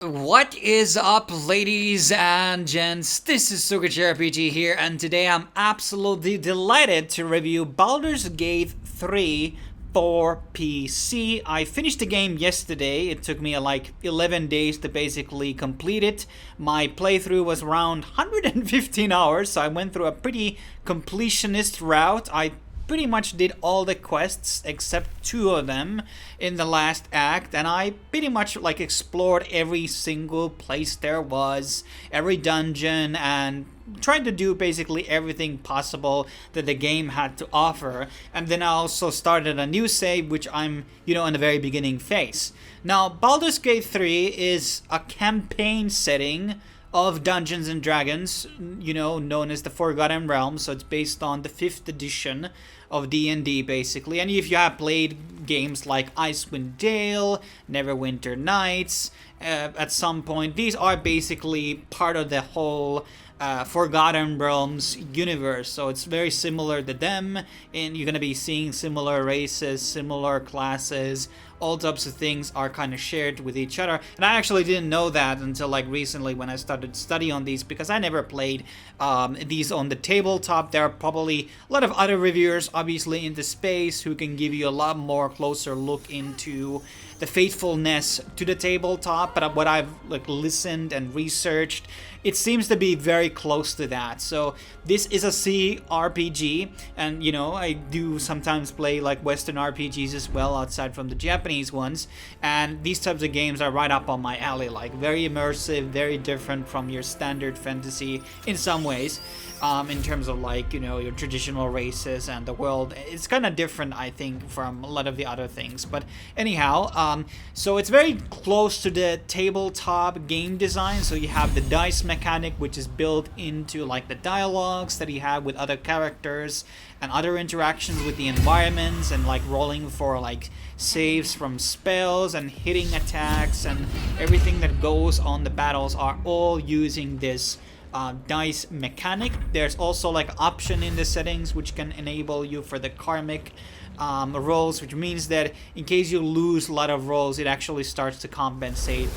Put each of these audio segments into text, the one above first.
What is up, ladies and gents? This is Sugi JRPG here, and today I'm absolutely delighted to review Baldur's Gate 3 for PC. I finished the game yesterday. It took me like 11 days to basically complete it. My playthrough was around 115 hours, so I went through a pretty completionist route. I pretty much did all the quests except two of them in the last act, and I pretty much like explored every single place there was, every dungeon, and tried to do basically everything possible that the game had to offer. And then I also started a new save, which I'm in the very beginning phase. Now, Baldur's Gate 3 is a campaign setting of Dungeons and Dragons, known as the Forgotten Realms. So it's based on the 5th edition of D&D, basically. And if you have played games like Icewind Dale, Neverwinter Nights, at some point, these are basically part of the whole Forgotten Realms universe. So it's very similar to them, and you're going to be seeing similar races, similar classes. All types of things are kind of shared with each other. And I actually didn't know that until like recently when I started studying on these, because I never played these on the tabletop. There are probably a lot of other reviewers obviously in the space who can give you a lot more closer look into the faithfulness to the tabletop, but what I've like listened and researched, it seems to be very close to that. So this is a CRPG, and I do sometimes play like Western RPGs as well outside from the Japanese ones, and these types of games are right up on my alley, like very immersive, very different from your standard fantasy in some ways. In terms of like your traditional races and the world, it's kind of different, I think, from a lot of the other things. But anyhow, so it's very close to the tabletop game design. So you have the dice mechanic, which is built into like the dialogues that you have with other characters and other interactions with the environments, and like rolling for like saves from spells and hitting attacks, and everything that goes on the battles are all using this dice mechanic. There's also like option in the settings which can enable you for the karmic rolls, which means that in case you lose a lot of rolls, it actually starts to compensate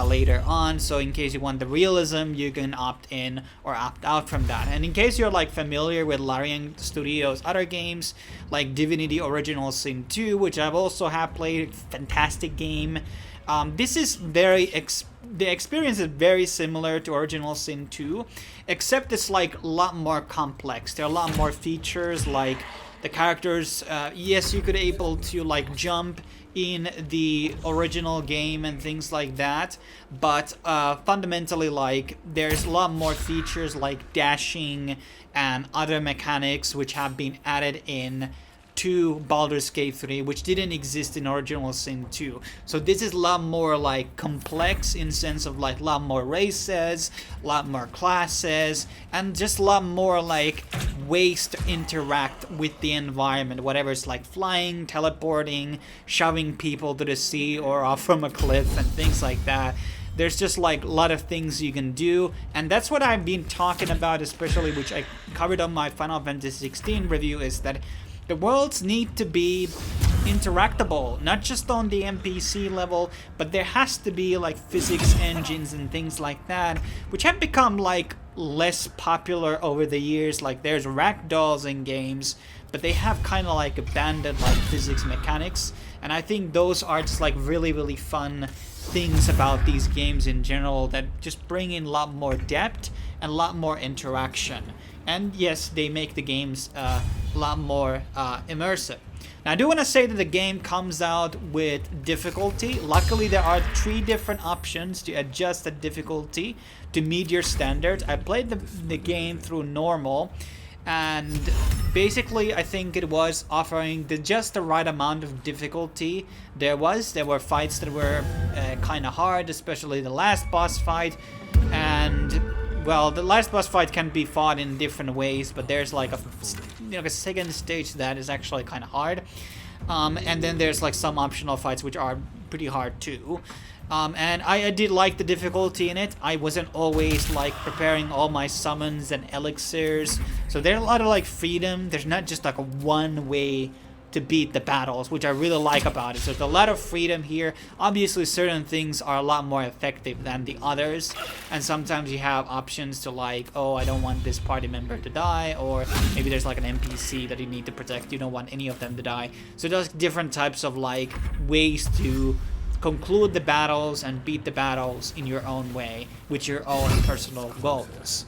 later on. So in case you want the realism, you can opt in or opt out from that. And in case you're like familiar with Larian Studios' other games like Divinity Original Sin 2, which I've also have played, fantastic game. This is the experience is very similar to Original Sin 2, except it's like a lot more complex. There are a lot more features, like the characters. Yes, you could able to like jump in the original game and things like that, but fundamentally, like, there's a lot more features like dashing and other mechanics which have been added in to Baldur's Gate 3, which didn't exist in Original Sin 2. So this is a lot more like complex in sense of like a lot more races, a lot more classes, and just a lot more like ways to interact with the environment, whatever it's like flying, teleporting, shoving people to the sea or off from a cliff and things like that. There's just like a lot of things you can do, and that's what I've been talking about, especially which I covered on my Final Fantasy 16 review, is that the worlds need to be interactable, not just on the NPC level, but there has to be like physics engines and things like that, which have become like less popular over the years. Like there's ragdolls in games, but they have kind of like abandoned like physics mechanics, and I think those are just like really, really fun things about these games in general that just bring in a lot more depth and a lot more interaction. And yes, they make the games a lot more immersive. Now, I do want to say that the game comes out with difficulty. Luckily, there are 3 different options to adjust the difficulty to meet your standards. I played the game through normal, and basically I think it was offering just the right amount of difficulty. There were fights that were kind of hard, especially the last boss fight, and well, the last boss fight can be fought in different ways, but there's like a second stage that is actually kind of hard, and then there's like some optional fights which are pretty hard too. And I did like the difficulty in it. I wasn't always like preparing all my summons and elixirs, so there's a lot of like freedom. There's not just like a one way to beat the battles, which I really like about it. So there's a lot of freedom here. Obviously, certain things are a lot more effective than the others, and sometimes you have options to like, oh, I don't want this party member to die, or maybe there's like an NPC that you need to protect. You don't want any of them to die. So there's different types of like ways to conclude the battles and beat the battles in your own way with your own personal goals.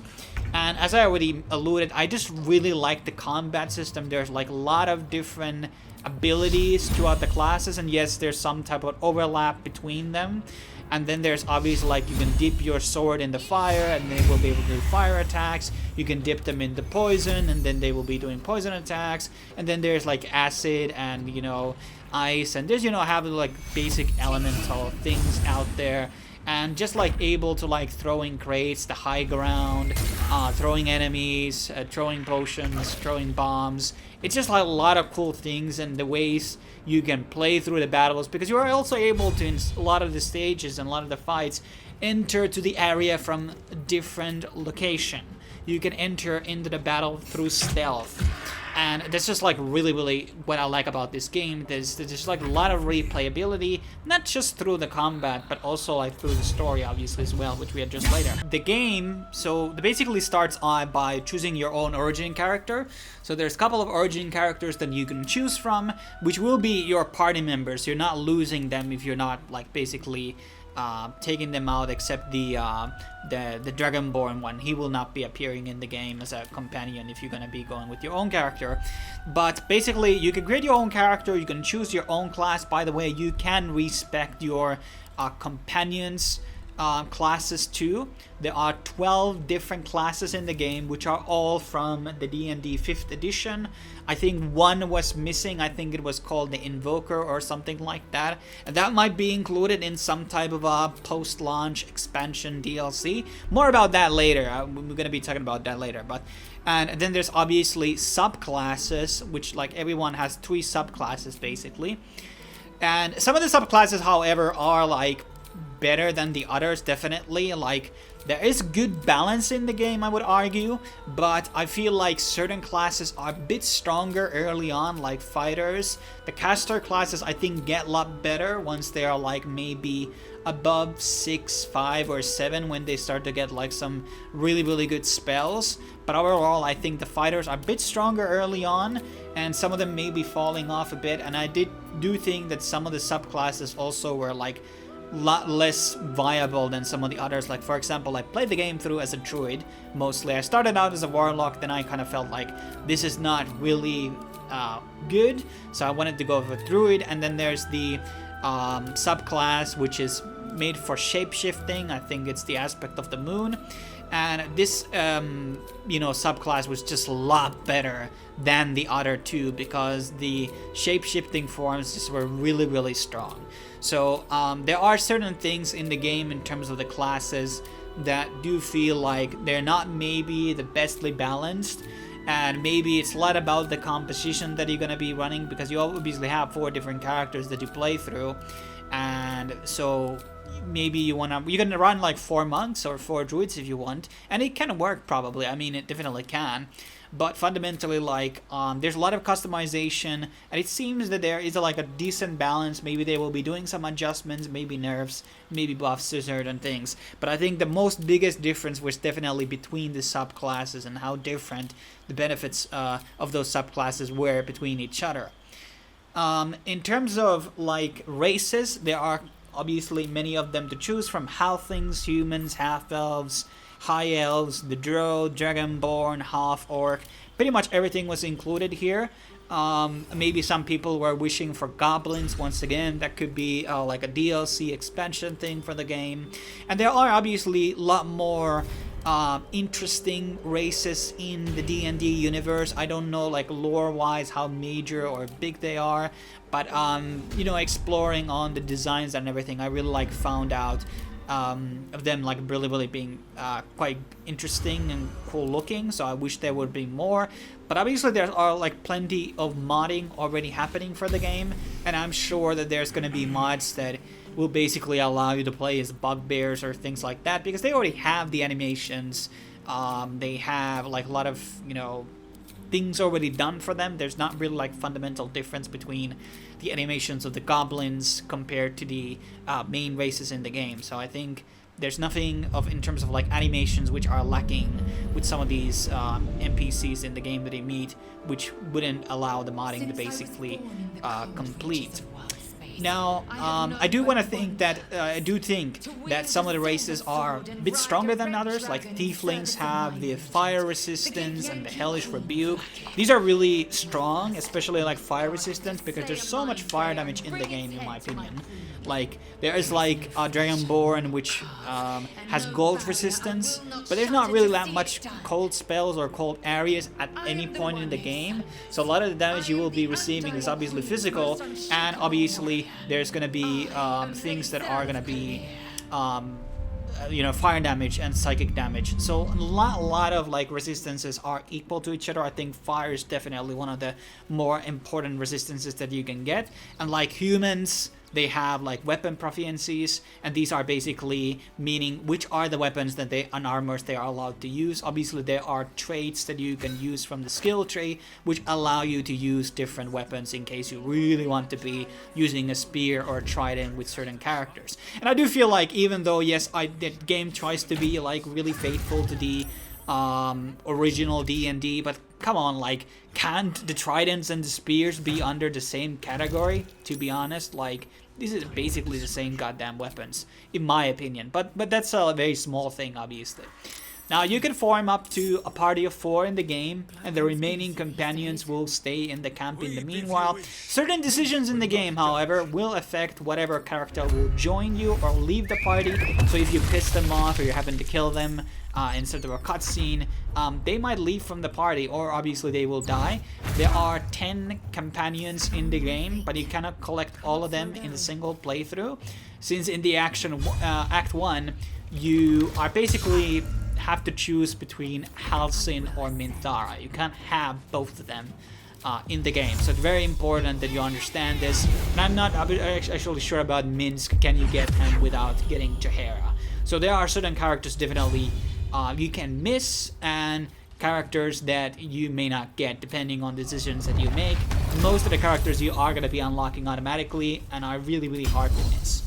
And as I already alluded, I just really like the combat system. There's like a lot of different abilities throughout the classes, and yes, there's some type of overlap between them. And then there's obviously like you can dip your sword in the fire and they will be able to do fire attacks. You can dip them in the poison and then they will be doing poison attacks. And then there's like acid and, you know, ice, and there's, you know, have like basic elemental things out there. And just like able to like throwing crates, the high ground, throwing enemies, throwing potions, throwing bombs. It's just like a lot of cool things, and the ways you can play through the battles, because you are also able to, in a lot of the stages and a lot of the fights, enter to the area from a different location. You can enter into the battle through stealth. And that's just like really what I like about this game. There's just like a lot of replayability, not just through the combat, but also like through the story, obviously, as well, which we address later. The game, so it basically starts on by choosing your own origin character. So there's a couple of origin characters that you can choose from, which will be your party members. You're not losing them if you're not like basically taking them out, except the Dragonborn one. He will not be appearing in the game as a companion if you're gonna be going with your own character. But basically, you can create your own character. You can choose your own class. By the way, you can respect your companions' classes too. There are 12 different classes in the game, which are all from the D&D 5th edition. I think one was missing. I think it was called the Invoker or something like that. And that might be included in some type of a post-launch expansion DLC. More about that later. We're going to be talking about that later. And then there's obviously subclasses, which like everyone has 3 subclasses basically. And some of the subclasses, however, are like better than the others, definitely. Like, there is good balance in the game, I would argue, but I feel like certain classes are a bit stronger early on, like fighters. The caster classes, I think, get a lot better once they are like maybe above 6, 5, or 7, when they start to get like some really good spells. But overall, I think the fighters are a bit stronger early on, and some of them may be falling off a bit. And I do think that some of the subclasses also were like lot less viable than some of the others. Like, for example, I played the game through as a druid mostly. I started out as a warlock, then I kind of felt like this is not really good, so I wanted to go with a druid. And then there's the subclass which is made for shape-shifting. I think it's the aspect of the moon, and this subclass was just a lot better than the other two, because the shape-shifting forms just were really strong. So there are certain things in the game in terms of the classes that do feel like they're not maybe the bestly balanced, and maybe it's a lot about the composition that you're going to be running, because you obviously have 4 different characters that you play through. And so maybe you're going to run like 4 monks or 4 druids if you want, and it can work probably. I mean, it definitely can. But fundamentally, like, there's a lot of customization, and it seems that there is like a decent balance. Maybe they will be doing some adjustments, maybe nerfs, maybe buffs to certain things. But I think the biggest difference was definitely between the subclasses and how different the benefits of those subclasses were between each other. In terms of like races, there are obviously many of them to choose from: halflings, humans, half-elves, high elves, the drow, dragonborn, half-orc. Pretty much everything was included here. Maybe some people were wishing for goblins. Once again, that could be like a DLC expansion thing for the game. And there are obviously a lot more interesting races in the D&D universe. I don't know, like, lore-wise how major or big they are, but exploring on the designs and everything, I really found out of them really being quite interesting and cool looking. So I wish there would be more. But obviously there are plenty of modding already happening for the game, and I'm sure that there's going to be mods that will basically allow you to play as bugbears or things like that, because they already have the animations. They have a lot of things already done for them. There's not really like fundamental difference between the animations of the goblins compared to the main races in the game. So I think there's nothing of in terms of like animations which are lacking with some of these NPCs in the game that they meet, which wouldn't allow the modding to basically complete. Now, I do think that some of the races are a bit stronger than others. Like tieflings have the fire resistance and the hellish rebuke. These are really strong, especially like fire resistance, because there's so much fire damage in the game, in my opinion. Like there is like a Dragonborn which has gold resistance, but there's not really that much cold spells or cold areas at any point in the game. So a lot of the damage you will be receiving is obviously physical, and obviously there's gonna be things that are gonna be fire damage and psychic damage. So a lot of like resistances are equal to each other. I think fire is definitely one of the more important resistances that you can get. And like humans, they have like weapon proficiencies, and these are basically meaning which are the weapons that and armors they are allowed to use. Obviously there are traits that you can use from the skill tree which allow you to use different weapons in case you really want to be using a spear or a trident with certain characters. And I do feel like, even though yes, the game tries to be like really faithful to the original D&D, but come on, like, can't the tridents and the spears be under the same category? To be honest, like, this is basically the same goddamn weapons, in my opinion. But that's a very small thing, obviously. Now, you can form up to a party of 4 in the game, and the remaining companions will stay in the camp in the meanwhile. Certain decisions in the game, however, will affect whatever character will join you or leave the party. So if you piss them off or you happen to kill them instead of a cutscene, they might leave from the party, or obviously they will die. There are 10 companions in the game, but you cannot collect all of them in a single playthrough, since in the Act 1, you are basically have to choose between Halcyon or Minthara. You can't have both of them in the game, so it's very important that you understand this. And I'm not actually sure about Minsk. Can you get him without getting Jahera? So there are certain characters definitely you can miss, and characters that you may not get depending on the decisions that you make. Most of the characters you are going to be unlocking automatically and are really hard to miss.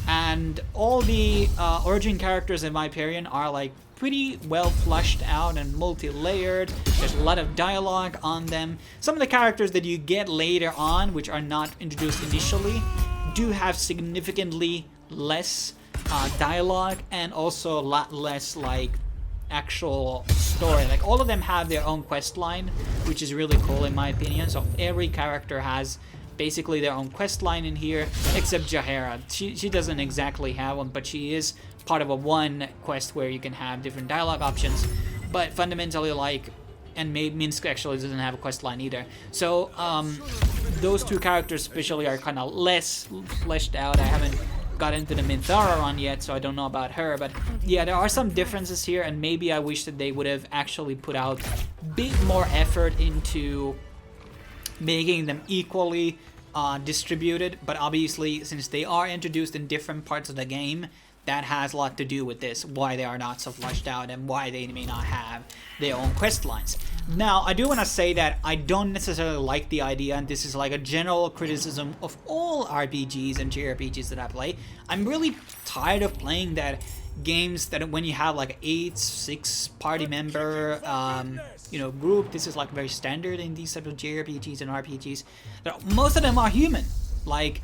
And all the origin characters, in my opinion, are like pretty well flushed out and multi-layered. There's a lot of dialogue on them. Some of the characters that you get later on, which are not introduced initially, do have significantly less dialogue, and also a lot less like actual story. Like all of them have their own quest line, which is really cool in my opinion. So every character has basically their own quest line in here, except Jahera. She doesn't exactly have one, but she is part of a one quest where you can have different dialogue options. But fundamentally, like, and Minsk actually doesn't have a quest line either. So those two characters especially are kind of less fleshed out. I haven't got into the Minthara run yet, so I don't know about her. But yeah, there are some differences here, and maybe I wish that they would have actually put out a bit more effort into making them equally distributed. But obviously, since they are introduced in different parts of the game, that has a lot to do with this, why they are not so fleshed out and why they may not have their own quest lines. Now, I do want to say that I don't necessarily like the idea, and this is like a general criticism of all RPGs and JRPGs that I play. I'm really tired of playing that games that when you have like 6 party member group. This is like very standard in these type of JRPGs and RPGs. Most of them are human. Like,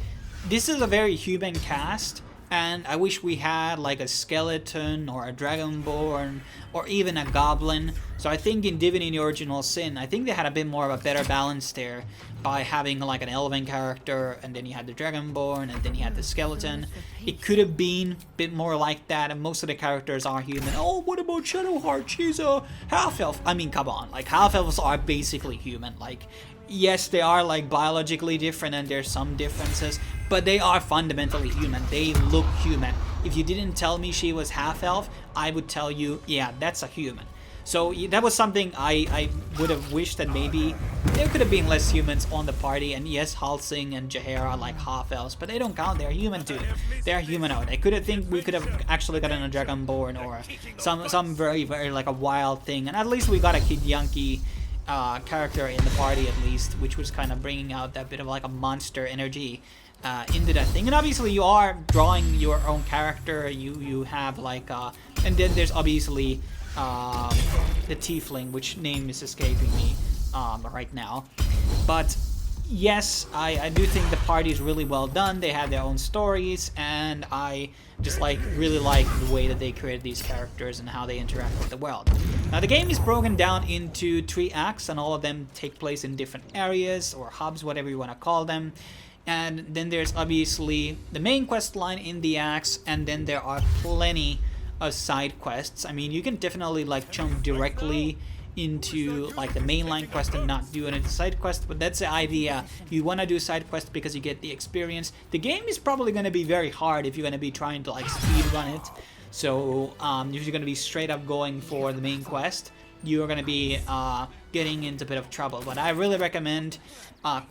this is a very human cast, and I wish we had like a skeleton or a dragonborn or even a goblin. So I think in Divinity Original Sin, I think they had a bit more of a better balance there by having like an elven character, and then you had the dragonborn, and then you had the skeleton. It could have been a bit more like that, and most of the characters are human. Oh, what about Shadowheart? She's a half-elf. I mean, come on, like half-elves are basically human. Like, yes, they are like biologically different and there's some differences, but they are fundamentally human. They look human. If you didn't tell me she was half-elf, I would tell you, yeah, that's a human. So that was something I would have wished that maybe there could have been less humans on the party. And yes, Halsing and Jahera are like half-elves, but they don't count. They're human too. They're humanoid. I could have think we could have actually gotten a Dragonborn or some very like a wild thing. And at least we got a Kid Yankee character in the party at least, which was kind of bringing out that bit of like a monster energy into that thing. And obviously you are drawing your own character. You have like and then there's obviously the tiefling, which name is escaping me right now, but yes, I do think the party is really well done. They have their own stories, and I just really like the way that they created these characters and how they interact with the world. Now the game is broken down into 3 acts, and all of them take place in different areas or hubs, whatever you want to call them. And then there's obviously the main quest line in the acts, and then there are plenty of side quests. I mean, you can definitely like jump directly into like the mainline quest and not do any side quest, but that's the idea. You want to do side quest because you get the experience. The game is probably going to be very hard if you're going to be trying to like speed run it. So if you're going to be straight up going for the main quest, you're going to be getting into a bit of trouble. But I really recommend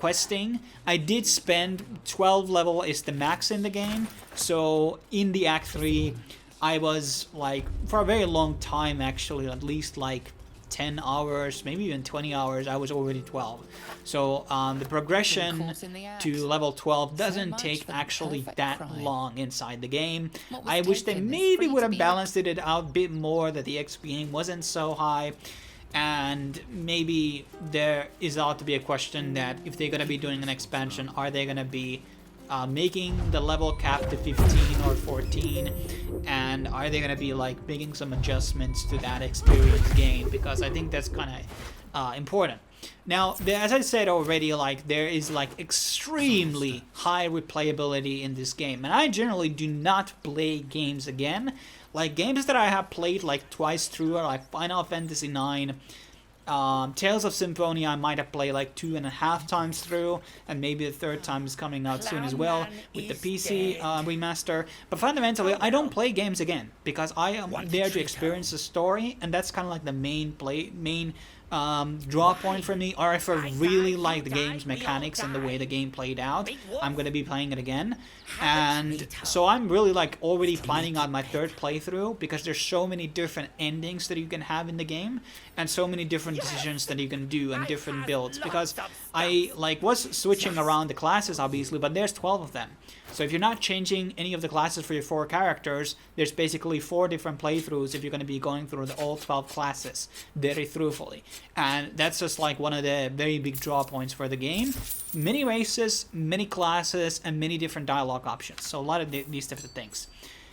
questing. I did spend 12 level is the max in the game, so in the act 3 I was like for a very long time, actually at least like 10 hours, maybe even 20 hours, I was already 12. So the progression to level 12 doesn't take actually that long inside the game. I wish they maybe would have balanced it out a bit more, that the XP wasn't so high. And maybe there is ought to be a question that if they're going to be doing an expansion, are they going to be making the level cap to 15 or 14, and are they going to be like making some adjustments to that experience gain, because I think that's kind of important. Now as I said already, like there is like extremely high replayability in this game, and I generally do not play games again. Like games that I have played like twice through are like Final Fantasy IX, Tales of Symphonia I might have played like 2.5 times through, and maybe the third time is coming out soon as well with the PC remaster. But fundamentally, I don't play games again because I am there to experience the story, and that's kind of like the main draw point for me. Or if I really like the game's mechanics and the way the game played out, I'm gonna be playing it again. And so I'm really like already planning on my 3rd playthrough, because there's so many different endings that you can have in the game, and so many different decisions that you can do and different builds, because I like was switching around the classes obviously, but there's 12 of them. So if you're not changing any of the classes for your 4 characters, there's basically 4 different playthroughs if you're going to be going through the all 12 classes very truthfully. And that's just like one of the very big draw points for the game. Many races, many classes, and many different dialogue options. So a lot of these different things.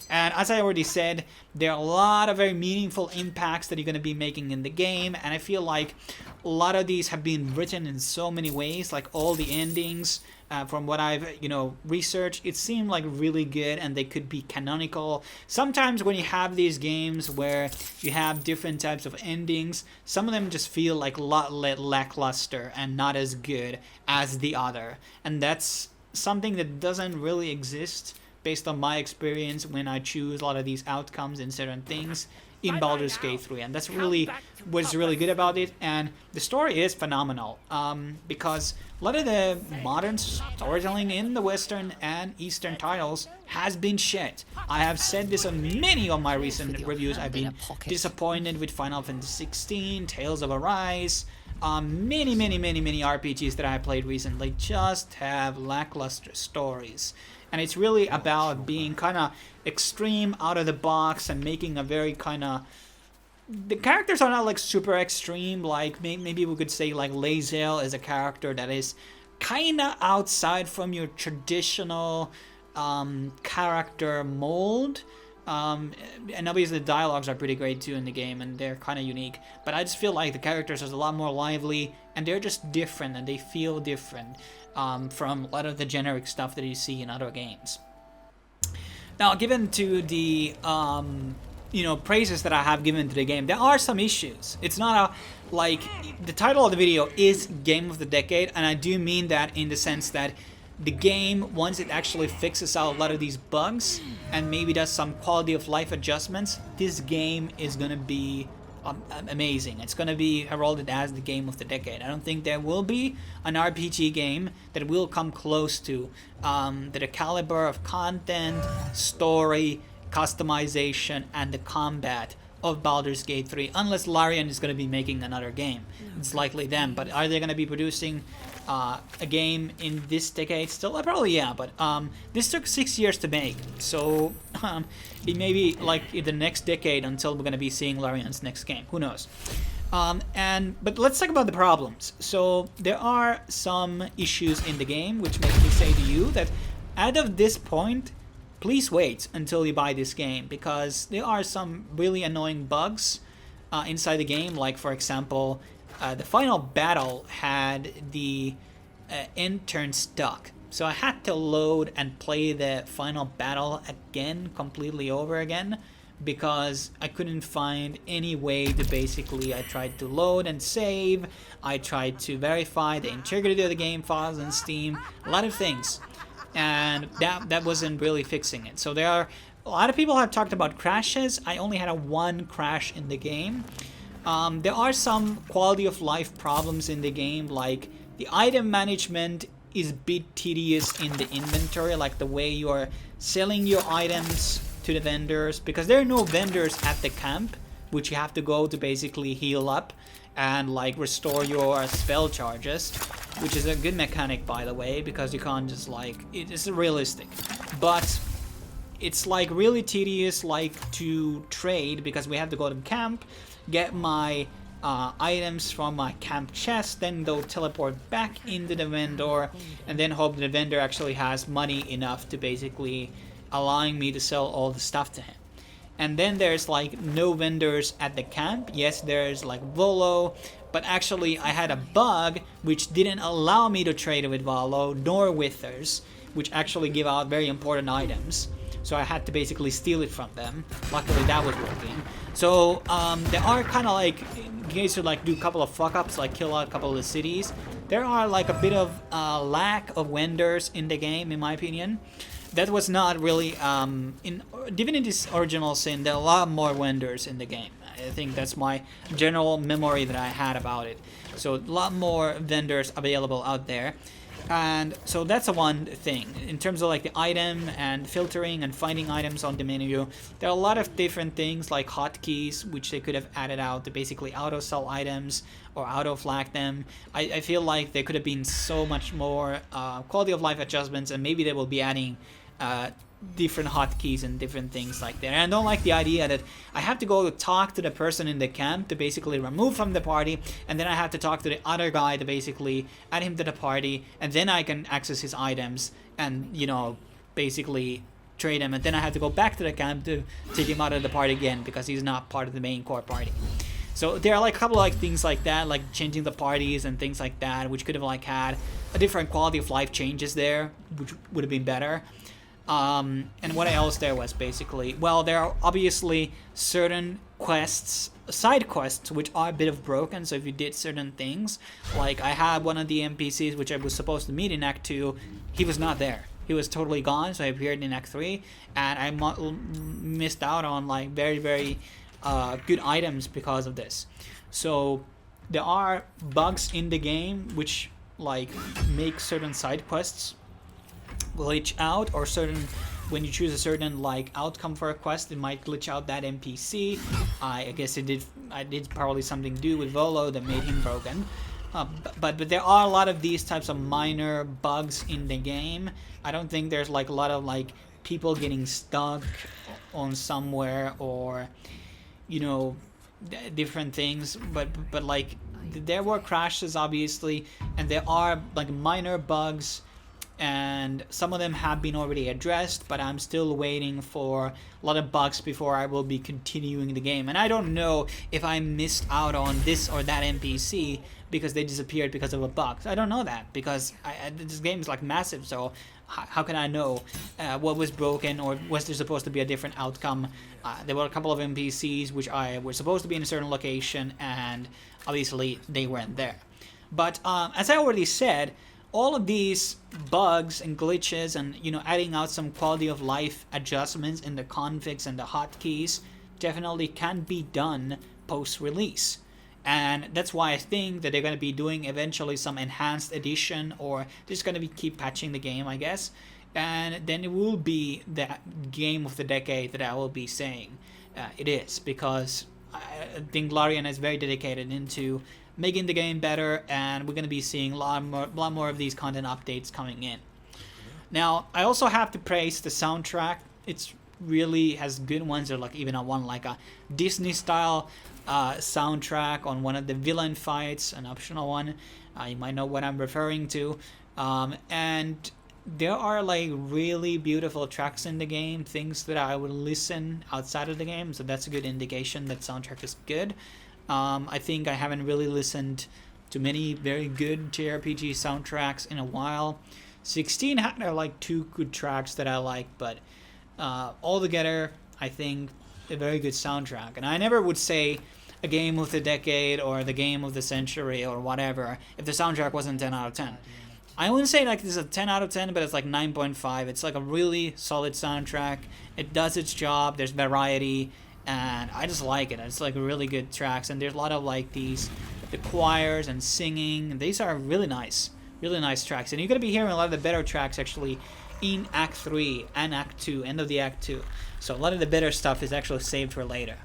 And as I already said, there are a lot of very meaningful impacts that you're going to be making in the game, and I feel like a lot of these have been written in so many ways. Like all the endings, from what I've researched, it seemed like really good, and they could be canonical. Sometimes when you have these games where you have different types of endings, some of them just feel like a lot lackluster and not as good as the other, and that's something that doesn't really exist based on my experience when I choose a lot of these outcomes in certain things in Baldur's Gate 3, and that's really what's really good about it. And the story is phenomenal, because a lot of the modern storytelling in the Western and Eastern titles has been shit. I have said this on many of my recent reviews. I've been disappointed with Final Fantasy 16, Tales of Arise. Many RPGs that I played recently just have lackluster stories. And it's really about being kind of extreme, out of the box, and making a very kind of... The characters are not like super extreme, like maybe we could say like Lae'zel is a character that is kind of outside from your traditional character mold. And obviously the dialogues are pretty great too in the game, and they're kind of unique. But I just feel like the characters are a lot more lively, and they're just different, and they feel different from a lot of the generic stuff that you see in other games. Now, given to the praises that I have given to the game, there are some issues. It's not like the title of the video is Game of the Decade, and I do mean that in the sense that the game, once it actually fixes out a lot of these bugs and maybe does some quality of life adjustments, this game is going to be amazing. It's going to be heralded as the Game of the Decade. I don't think there will be an RPG game that will come close to the caliber of content, story, customization, and the combat of Baldur's Gate 3, unless Larian is going to be making another game. It's likely them, but are they going to be producing a game in this decade still? Probably, yeah, but this took 6 years to make, so it may be like in the next decade until we're going to be seeing Larian's next game. Who knows? But let's talk about the problems. So there are some issues in the game which make me say to you that out of this point, please wait until you buy this game, because there are some really annoying bugs inside the game. Like, for example, the final battle had the end turn stuck. So I had to load and play the final battle again, completely over again, because I couldn't find any way to basically, I tried to load and save, I tried to verify the integrity of the game files on Steam, a lot of things. And that wasn't really fixing it. So there are a lot of people have talked about crashes. I only had one crash in the game. There are some quality of life problems in the game, like the item management is a bit tedious in the inventory, like the way you are selling your items to the vendors, because there are no vendors at the camp, which you have to go to basically heal up and like restore your spell charges, which is a good mechanic, by the way, because you can't just like, it's realistic, but it's like really tedious like to trade, because we have to go to camp, get my items from my camp chest, then go teleport back into the vendor, and then hope the vendor actually has money enough to basically allowing me to sell all the stuff to him. And then there's like no vendors at the camp. Yes, there's like Volo, but actually I had a bug which didn't allow me to trade with Volo nor Withers, which actually give out very important items. So I had to basically steal it from them. Luckily that was working. So there are kind of like, in case you like do a couple of fuck ups, like kill out a couple of the cities, there are like a bit of lack of vendors in the game, in my opinion. That was not really in Divinity's Original Sin. There are a lot more vendors in the game. I think that's my general memory that I had about it. So a lot more vendors available out there, and so that's a one thing in terms of like the item and filtering and finding items on the menu. There are a lot of different things like hotkeys which they could have added out to basically auto sell items or auto flag them. I feel like there could have been so much more quality of life adjustments, and maybe they will be adding different hotkeys and different things like that. And I don't like the idea that I have to go to talk to the person in the camp to basically remove from the party, and then I have to talk to the other guy to basically add him to the party, and then I can access his items and, you know, basically trade him, and then I have to go back to the camp to take him out of the party again because he's not part of the main core party. So there are like a couple of like things like that, like changing the parties and things like that, which could have like had a different quality of life changes there, which would have been better. And what else there was basically, well, there are obviously certain quests, side quests, which are a bit of broken. So if you did certain things, like I had one of the NPCs which I was supposed to meet in Act 2, he was not there. He was totally gone, so I appeared in Act 3, and I missed out on like very, very good items because of this. So there are bugs in the game which like make certain side quests glitch out, or certain, when you choose a certain like outcome for a quest, it might glitch out that NPC. I guess I did probably something to do with Volo that made him broken. But there are a lot of these types of minor bugs in the game. I don't think there's like a lot of like people getting stuck on somewhere, or you know, different things, but like there were crashes obviously, and there are like minor bugs, and some of them have been already addressed, but I'm still waiting for a lot of bugs before I will be continuing the game. And I don't know if I missed out on this or that NPC because they disappeared because of a bug. I don't know that, because this game is like massive, so how can I know what was broken, or was there supposed to be a different outcome? There were a couple of NPCs which were supposed to be in a certain location, and obviously they weren't there. But as I already said, all of these bugs and glitches and, you know, adding out some quality of life adjustments in the configs and the hotkeys definitely can be done post-release. And that's why I think that they're going to be doing eventually some enhanced edition, or they're just going to be keep patching the game, I guess. And then it will be the game of the decade that I will be saying. it is, because I think Larian is very dedicated into making the game better, and we're going to be seeing a lot more of these content updates coming in. Now, I also have to praise the soundtrack. It's really has good ones. Or like even like a Disney style soundtrack on one of the villain fights, an optional one. You might know what I'm referring to. And there are like really beautiful tracks in the game, things that I would listen outside of the game, so that's a good indication that soundtrack is good. I think I haven't really listened to many very good JRPG soundtracks in a while. 16 had like 2 good tracks that I like, but altogether, I think a very good soundtrack. And I never would say a game of the decade or the game of the century or whatever if the soundtrack wasn't 10 out of 10. I wouldn't say like this is a 10 out of 10, but it's like 9.5. It's like a really solid soundtrack. It does its job. There's variety, and I just like it. It's like really good tracks, and there's a lot of like the choirs and singing. These are really nice tracks, and you're gonna be hearing a lot of the better tracks actually in Act 3 and Act 2, end of the Act 2. So a lot of the better stuff is actually saved for later.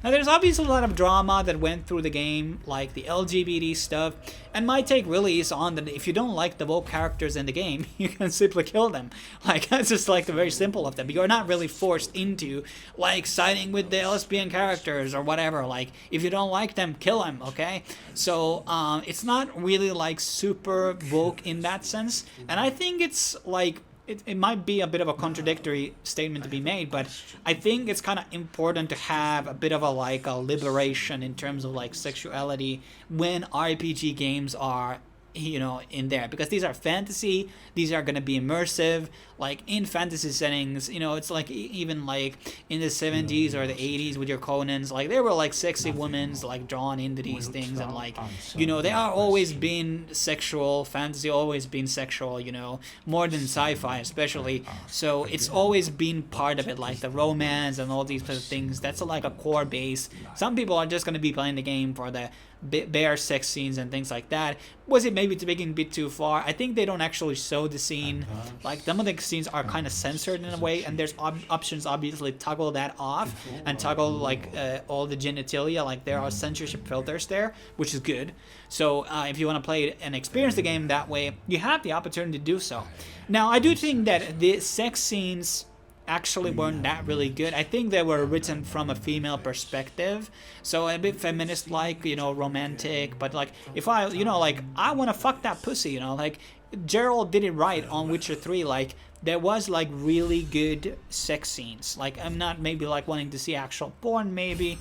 Now there's obviously a lot of drama that went through the game, like the LGBT stuff, and my take really is on that if you don't like the woke characters in the game, you can simply kill them. Like, that's just like the very simple of them. You're not really forced into like siding with the lesbian characters or whatever. Like, if you don't like them, kill them, okay? So it's not really like super woke in that sense, and I think it's like it might be a bit of a contradictory statement to be made, but I think it's kind of important to have a bit of a like a liberation in terms of like sexuality when RPG games are, you know, in there, because these are fantasy, these are going to be immersive, like in fantasy settings, you know. It's like even like in the 70s or the 80s with your Conans, like there were like sexy women's like drawn into these things, and like, you know, they are always been sexual, fantasy always been sexual, you know, more than sci-fi especially. So it's always been part of it, like the romance and all these kind of things. That's like a core base. Some people are just going to be playing the game for the bare sex scenes and things like that. Was it maybe taking a bit too far? I think they don't actually show the scene. Like, some of the scenes are kind of censored in a way, and there's options obviously toggle that off and toggle like all the genitalia. Like, there are censorship filters there, which is good. So if you want to play it and experience the game that way, you have the opportunity to do so. Now, I do think that the sex scenes actually weren't that really good. I think they were written from a female perspective, so a bit feminist like, you know, romantic, but like if I, you know, like I want to fuck that pussy, you know, like Gerald did it right on Witcher 3. Like there was like really good sex scenes. Like I'm not maybe like wanting to see actual porn maybe,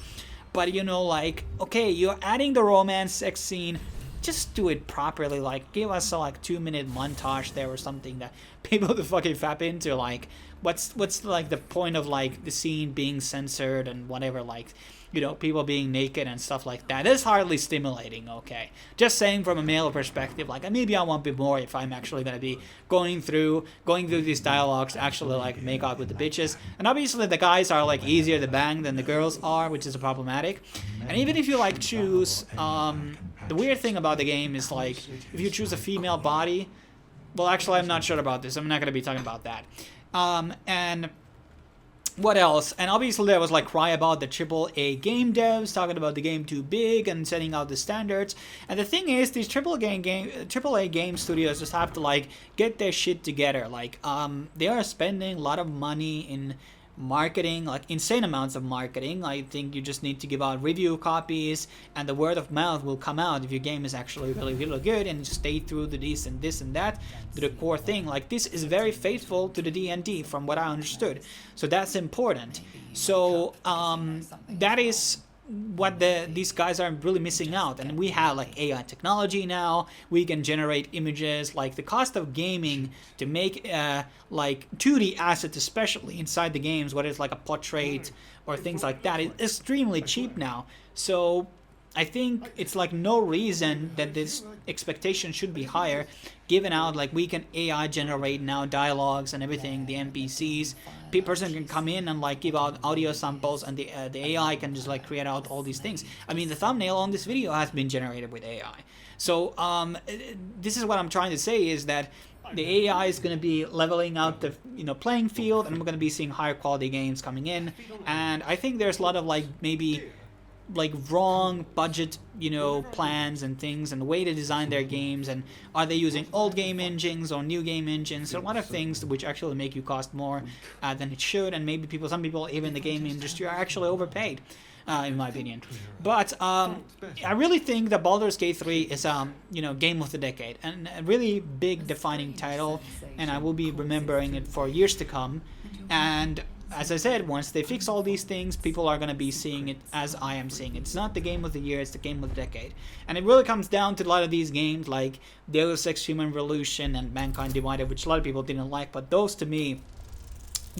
but you know, like, okay, you're adding the romance sex scene, just do it properly. Like give us a like 2-minute montage there or something that people to fucking fap into. Like what's like the point of like the scene being censored and whatever, like, you know, people being naked and stuff like that. It's hardly stimulating, okay? Just saying from a male perspective, like maybe I want a bit more if I'm actually gonna be going through these dialogues, actually like make out with the bitches. And obviously the guys are like easier to bang than the girls are, which is problematic. And even if you like choose, the weird thing about the game is like if you choose a female body, well, actually I'm not sure about this. I'm not gonna be talking about that. And what else? And obviously there was like cry about the AAA game devs talking about the game too big and setting out the standards. And the thing is, these AAA game studios just have to like get their shit together. Like they are spending a lot of money in marketing, like insane amounts of marketing. I think you just need to give out review copies, and the word of mouth will come out if your game is actually really, really good, and just stay true to this and that, to the core thing. Like this is very faithful to the D&D from what I understood, so that's important. So that is what these guys are really missing out. And we have like AI technology now. We can generate images. Like the cost of gaming to make like 2D assets, especially inside the games, whether it's like a portrait or things like that, is extremely cheap now. So I think it's like no reason that this expectation should be higher, given out like we can AI generate now dialogues and everything, the NPCs. Person can come in and like give out audio samples, and the AI can just like create out all these things. I mean, the thumbnail on this video has been generated with AI. So this is what I'm trying to say, is that the AI is going to be leveling out the playing field, and we're going to be seeing higher quality games coming in. And I think there's a lot of maybe wrong budget plans and things, and the way to design their games, and are they using old game engines or new game engines. So a lot of things which actually make you cost more than it should, and maybe some people even in the game industry are actually overpaid, in my opinion. But I really think that Baldur's Gate 3 is game of the decade, and a really big defining title, and I will be remembering it for years to come. And as I said, once they fix all these things, people are going to be seeing it as I am seeing it. It's not the game of the year, it's the game of the decade. And it really comes down to a lot of these games like Deus Ex Human Revolution and Mankind Divided, which a lot of people didn't like, but those to me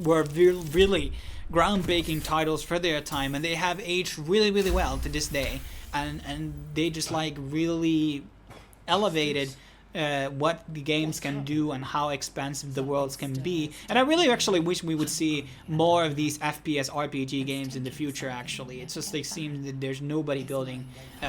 were really groundbreaking titles for their time, and they have aged really well to this day. And they just really elevated what the games can do and how expansive the worlds can be. And I really actually wish we would see more of these FPS RPG games in the future, actually. It's just it seems that there's nobody building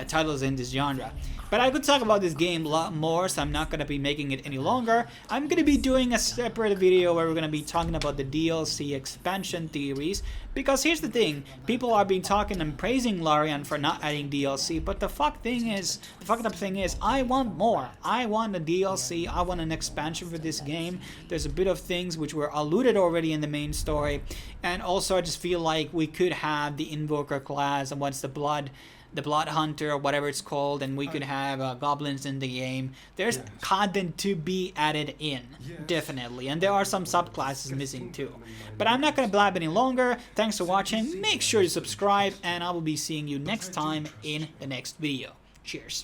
titles in this genre. But I could talk about this game a lot more, so I'm not going to be making it any longer. I'm going to be doing a separate video where we're going to be talking about the DLC expansion theories, because here's the thing, people are been talking and praising Larian for not adding DLC, but the fucked up thing is, I want more. I want a DLC, I want an expansion for this game. There's a bit of things which were alluded already in the main story, and also I just feel like we could have the Invoker class, and what's the Blood Hunter, or whatever it's called, and we could have goblins in the game. There's content to be added in, definitely, and there are some subclasses missing too. But I'm not going to blab any longer. Thanks for watching. Make sure you subscribe, and I will be seeing you next time in the next video. Cheers.